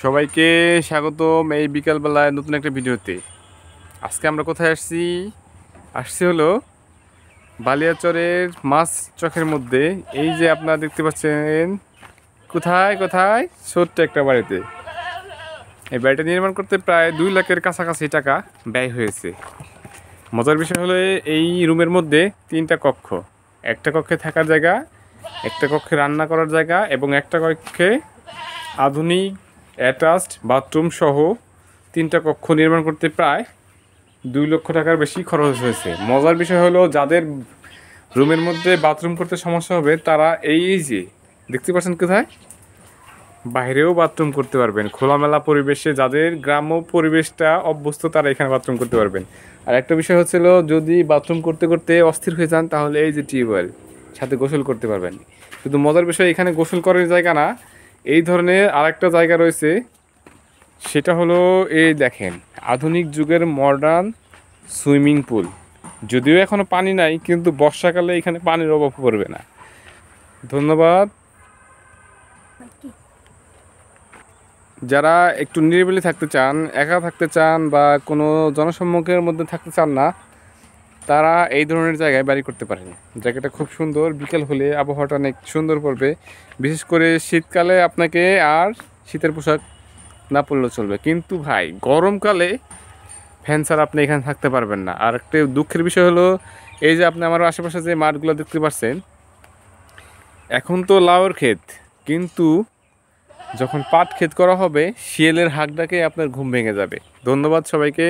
সবাইকে স্বাগতম এই বিকালবেলায় নতুন একটা ভিডিওতে। আজকে আমরা কোথায় আসছি হলো বালিয়াচরের মাছ চকের মধ্যে। এই যে আপনারা দেখতে পাচ্ছেন কোথায় কোথায় ছোট্ট একটা বাড়িতে। এই বাড়িটা নির্মাণ করতে প্রায় 2 লাখের কাছাকাছি টাকা ব্যয় হয়েছে। মজার বিষয় হলো এই রুমের মধ্যে 3টা কক্ষ, একটা কক্ষে থাকার জায়গা, একটা কক্ষে রান্না করার জায়গা এবং একটা কক্ষে আধুনিক অ্যাটাচড বাথরুম সহ 3টা কক্ষ নির্মাণ করতে প্রায় 2 লক্ষ টাকার বেশি খরচ হয়েছে। মজার বিষয় হলো যাদের রুমের মধ্যে বাথরুম করতে সমস্যা হবে তারা এই যে দেখতে পাচ্ছেন কোথায় বাইরেও বাথরুম করতে পারবেন। খোলামেলা পরিবেশে যাদের গ্রাম্য পরিবেশটা অভ্যস্ত তারা এখানে বাথরুম করতে পারবেন। আর একটা বিষয় হচ্ছিল যদি বাথরুম করতে করতে অস্থির হয়ে যান তাহলে এই যে টিউবওয়েল সাথে গোসল করতে পারবেন। শুধু মজার বিষয় এখানে গোসল করার জায়গা না, এই ধরনের আরেকটা জায়গা রয়েছে, সেটা হলো এই দেখেন আধুনিক যুগের মডার্ন সুইমিং পুল। যদিও এখনও পানি নাই কিন্তু বর্ষাকালে এখানে পানির অভাব পড়বে না। ধন্যবাদ। যারা একটু নিরিবিলি থাকতে চান, একা থাকতে চান বা কোনো জনসম্মুখের মধ্যে থাকতে চান না, তারা এই ধরনের জায়গায় বাড়ি করতে পারেন। জায়গাটা খুব সুন্দর, বিকেল হলে আবহাওয়াটা অনেক সুন্দর পড়বে। বিশেষ করে শীতকালে আপনাকে আর শীতের পোশাক না পরলেও চলবে, কিন্তু ভাই গরমকালে ফ্যান ছাড়া আপনি এখানে থাকতে পারবেন না। আর একটা দুঃখের বিষয় হলো এই যে আপনি আমার আশেপাশে যে মাঠগুলো দেখতে পাচ্ছেন, এখন তো লাউয়ের ক্ষেত, কিন্তু যখন পাট ক্ষেত করা হবে শিয়ালের হাঁক ডাকে আপনার ঘুম ভেঙে যাবে। ধন্যবাদ সবাইকে।